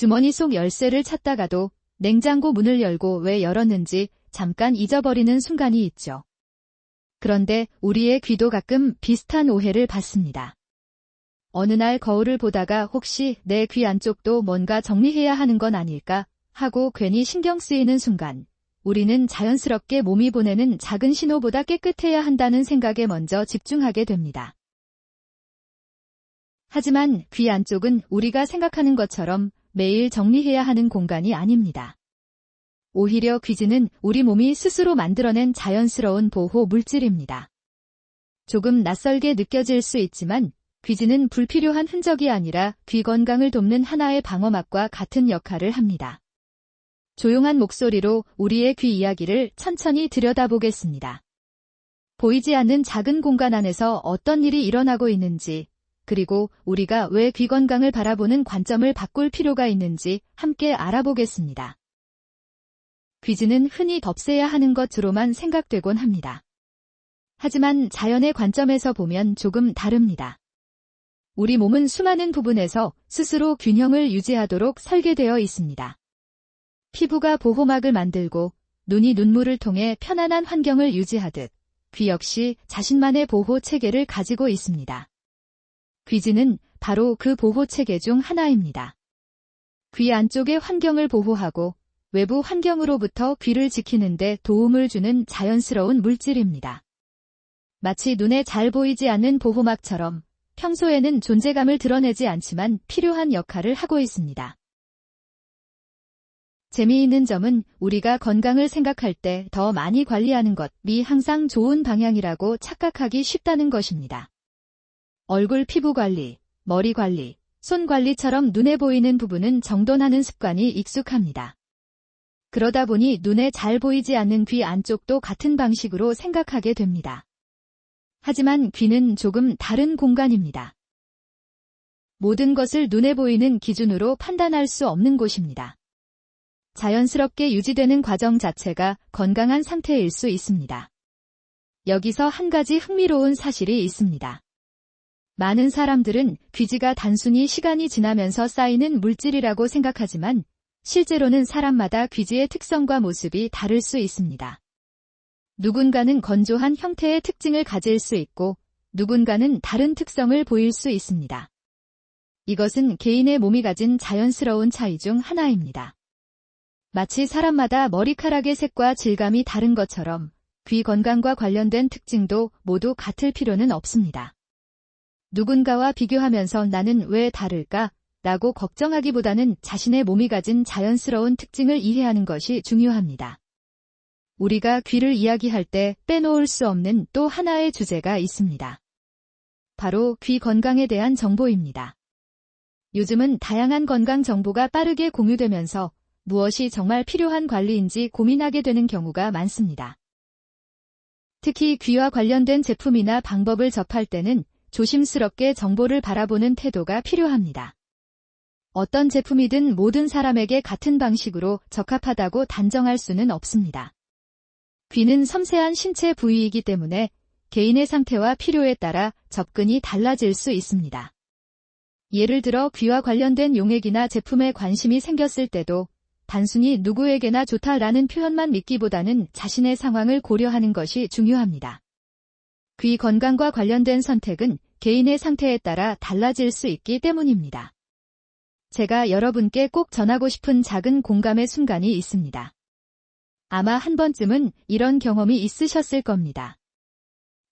주머니 속 열쇠를 찾다가도 냉장고 문을 열고 왜 열었는지 잠깐 잊어버리는 순간이 있죠. 그런데 우리의 귀도 가끔 비슷한 오해를 받습니다. 어느 날 거울을 보다가 혹시 내 귀 안쪽도 뭔가 정리해야 하는 건 아닐까 하고 괜히 신경 쓰이는 순간, 우리는 자연스럽게 몸이 보내는 작은 신호보다 깨끗해야 한다는 생각에 먼저 집중하게 됩니다. 하지만 귀 안쪽은 우리가 생각하는 것처럼 매일 정리해야 하는 공간이 아닙니다. 오히려 귀지는 우리 몸이 스스로 만들어낸 자연스러운 보호 물질입니다. 조금 낯설게 느껴질 수 있지만 귀지는 불필요한 흔적이 아니라 귀 건강을 돕는 하나의 방어막과 같은 역할을 합니다. 조용한 목소리로 우리의 귀 이야기를 천천히 들여다보겠습니다. 보이지 않는 작은 공간 안에서 어떤 일이 일어나고 있는지, 그리고 우리가 왜 귀 건강을 바라보는 관점을 바꿀 필요가 있는지 함께 알아보겠습니다. 귀지는 흔히 덥새야 하는 것으로만 생각되곤 합니다. 하지만 자연의 관점에서 보면 조금 다릅니다. 우리 몸은 수많은 부분에서 스스로 균형을 유지하도록 설계되어 있습니다. 피부가 보호막을 만들고 눈이 눈물을 통해 편안한 환경을 유지하듯 귀 역시 자신만의 보호 체계를 가지고 있습니다. 귀지는 바로 그 보호 체계 중 하나입니다. 귀 안쪽의 환경을 보호하고 외부 환경으로부터 귀를 지키는 데 도움을 주는 자연스러운 물질입니다. 마치 눈에 잘 보이지 않는 보호막처럼 평소에는 존재감을 드러내지 않지만 필요한 역할을 하고 있습니다. 재미있는 점은 우리가 건강을 생각할 때 더 많이 관리하는 것이 항상 좋은 방향이라고 착각하기 쉽다는 것입니다. 얼굴 피부 관리, 머리 관리, 손 관리처럼 눈에 보이는 부분은 정돈하는 습관이 익숙합니다. 그러다 보니 눈에 잘 보이지 않는 귀 안쪽도 같은 방식으로 생각하게 됩니다. 하지만 귀는 조금 다른 공간입니다. 모든 것을 눈에 보이는 기준으로 판단할 수 없는 곳입니다. 자연스럽게 유지되는 과정 자체가 건강한 상태일 수 있습니다. 여기서 한 가지 흥미로운 사실이 있습니다. 많은 사람들은 귀지가 단순히 시간이 지나면서 쌓이는 물질이라고 생각하지만 실제로는 사람마다 귀지의 특성과 모습이 다를 수 있습니다. 누군가는 건조한 형태의 특징을 가질 수 있고 누군가는 다른 특성을 보일 수 있습니다. 이것은 개인의 몸이 가진 자연스러운 차이 중 하나입니다. 마치 사람마다 머리카락의 색과 질감이 다른 것처럼 귀 건강과 관련된 특징도 모두 같을 필요는 없습니다. 누군가와 비교하면서 나는 왜 다를까? 라고 걱정하기보다는 자신의 몸이 가진 자연스러운 특징을 이해하는 것이 중요합니다. 우리가 귀를 이야기할 때 빼놓을 수 없는 또 하나의 주제가 있습니다. 바로 귀 건강에 대한 정보입니다. 요즘은 다양한 건강 정보가 빠르게 공유되면서 무엇이 정말 필요한 관리인지 고민하게 되는 경우가 많습니다. 특히 귀와 관련된 제품이나 방법을 접할 때는 조심스럽게 정보를 바라보는 태도가 필요합니다. 어떤 제품이든 모든 사람에게 같은 방식으로 적합하다고 단정할 수는 없습니다. 귀는 섬세한 신체 부위이기 때문에 개인의 상태와 필요에 따라 접근이 달라질 수 있습니다. 예를 들어 귀와 관련된 용액이나 제품에 관심이 생겼을 때도 단순히 누구에게나 좋다라는 표현만 믿기보다는 자신의 상황을 고려하는 것이 중요합니다. 귀 건강과 관련된 선택은 개인의 상태에 따라 달라질 수 있기 때문입니다. 제가 여러분께 꼭 전하고 싶은 작은 공감의 순간이 있습니다. 아마 한 번쯤은 이런 경험이 있으셨을 겁니다.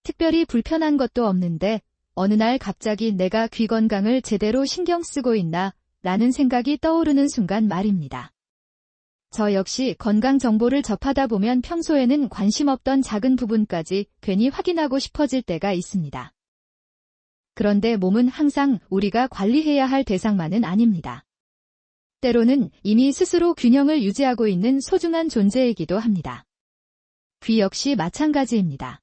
특별히 불편한 것도 없는데 어느 날 갑자기 내가 귀 건강을 제대로 신경 쓰고 있나 라는 생각이 떠오르는 순간 말입니다. 저 역시 건강 정보를 접하다 보면 평소에는 관심 없던 작은 부분까지 괜히 확인하고 싶어질 때가 있습니다. 그런데 몸은 항상 우리가 관리해야 할 대상만은 아닙니다. 때로는 이미 스스로 균형을 유지하고 있는 소중한 존재이기도 합니다. 귀 역시 마찬가지입니다.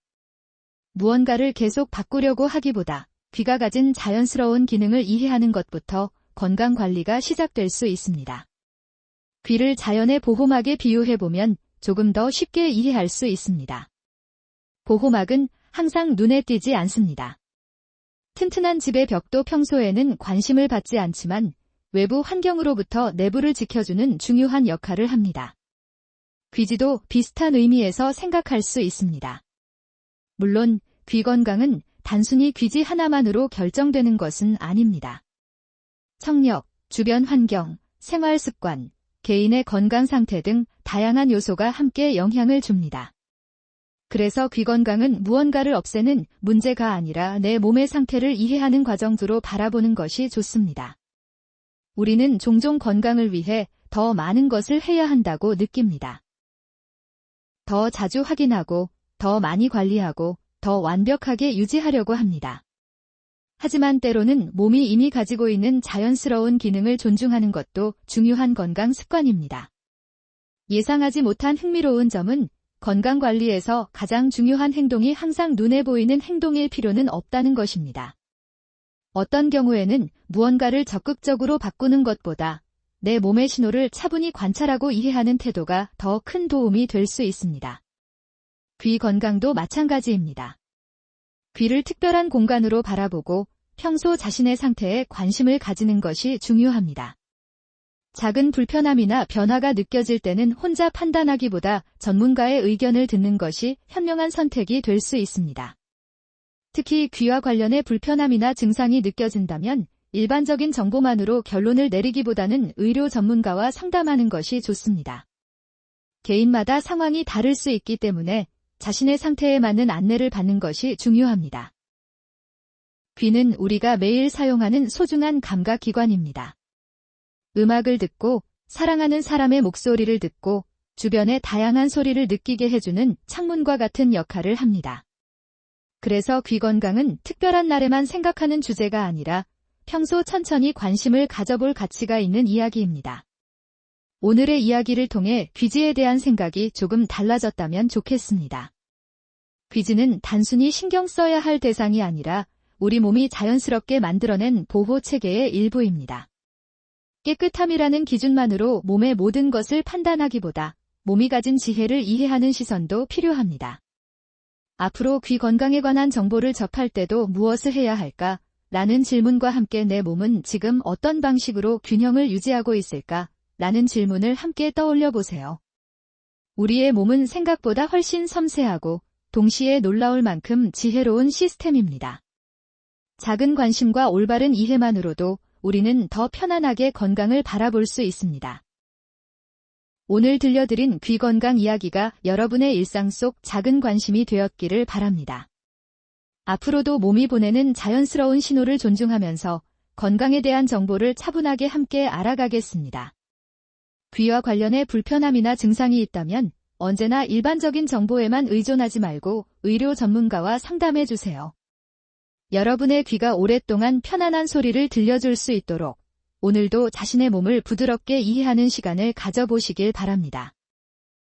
무언가를 계속 바꾸려고 하기보다 귀가 가진 자연스러운 기능을 이해하는 것부터 건강 관리가 시작될 수 있습니다. 귀를 자연의 보호막에 비유해보면 조금 더 쉽게 이해할 수 있습니다. 보호막은 항상 눈에 띄지 않습니다. 튼튼한 집의 벽도 평소에는 관심을 받지 않지만 외부 환경으로부터 내부를 지켜주는 중요한 역할을 합니다. 귀지도 비슷한 의미에서 생각할 수 있습니다. 물론 귀 건강은 단순히 귀지 하나만으로 결정되는 것은 아닙니다. 청력, 주변 환경, 생활 습관, 개인의 건강 상태 등 다양한 요소가 함께 영향을 줍니다. 그래서 귀 건강은 무언가를 없애는 문제가 아니라 내 몸의 상태를 이해하는 과정으로 바라보는 것이 좋습니다. 우리는 종종 건강을 위해 더 많은 것을 해야 한다고 느낍니다. 더 자주 확인하고, 더 많이 관리하고, 더 완벽하게 유지하려고 합니다. 하지만 때로는 몸이 이미 가지고 있는 자연스러운 기능을 존중하는 것도 중요한 건강 습관입니다. 예상하지 못한 흥미로운 점은 건강관리에서 가장 중요한 행동이 항상 눈에 보이는 행동일 필요는 없다는 것입니다. 어떤 경우에는 무언가를 적극적으로 바꾸는 것보다 내 몸의 신호를 차분히 관찰하고 이해하는 태도가 더 큰 도움이 될 수 있습니다. 귀 건강도 마찬가지입니다. 귀를 특별한 공간으로 바라보고 평소 자신의 상태에 관심을 가지는 것이 중요합니다. 작은 불편함이나 변화가 느껴질 때는 혼자 판단하기보다 전문가의 의견을 듣는 것이 현명한 선택이 될 수 있습니다. 특히 귀와 관련해 불편함이나 증상이 느껴진다면 일반적인 정보만으로 결론을 내리기보다는 의료 전문가와 상담하는 것이 좋습니다. 개인마다 상황이 다를 수 있기 때문에 자신의 상태에 맞는 안내를 받는 것이 중요합니다. 귀는 우리가 매일 사용하는 소중한 감각기관입니다. 음악을 듣고 사랑하는 사람의 목소리를 듣고 주변의 다양한 소리를 느끼게 해주는 창문과 같은 역할을 합니다. 그래서 귀 건강은 특별한 날에만 생각하는 주제가 아니라 평소 천천히 관심을 가져볼 가치가 있는 이야기입니다. 오늘의 이야기를 통해 귀지에 대한 생각이 조금 달라졌다면 좋겠습니다. 귀지는 단순히 신경 써야 할 대상이 아니라 우리 몸이 자연스럽게 만들어낸 보호 체계의 일부입니다. 깨끗함이라는 기준만으로 몸의 모든 것을 판단하기보다 몸이 가진 지혜를 이해하는 시선도 필요합니다. 앞으로 귀 건강에 관한 정보를 접할 때도 무엇을 해야 할까? 라는 질문과 함께 내 몸은 지금 어떤 방식으로 균형을 유지하고 있을까? 라는 질문을 함께 떠올려 보세요. 우리의 몸은 생각보다 훨씬 섬세하고 동시에 놀라울 만큼 지혜로운 시스템입니다. 작은 관심과 올바른 이해만으로도 우리는 더 편안하게 건강을 바라볼 수 있습니다. 오늘 들려드린 귀 건강 이야기가 여러분의 일상 속 작은 관심이 되었기를 바랍니다. 앞으로도 몸이 보내는 자연스러운 신호를 존중하면서 건강에 대한 정보를 차분하게 함께 알아가겠습니다. 귀와 관련해 불편함이나 증상이 있다면 언제나 일반적인 정보에만 의존하지 말고 의료 전문가와 상담해 주세요. 여러분의 귀가 오랫동안 편안한 소리를 들려줄 수 있도록 오늘도 자신의 몸을 부드럽게 이해하는 시간을 가져보시길 바랍니다.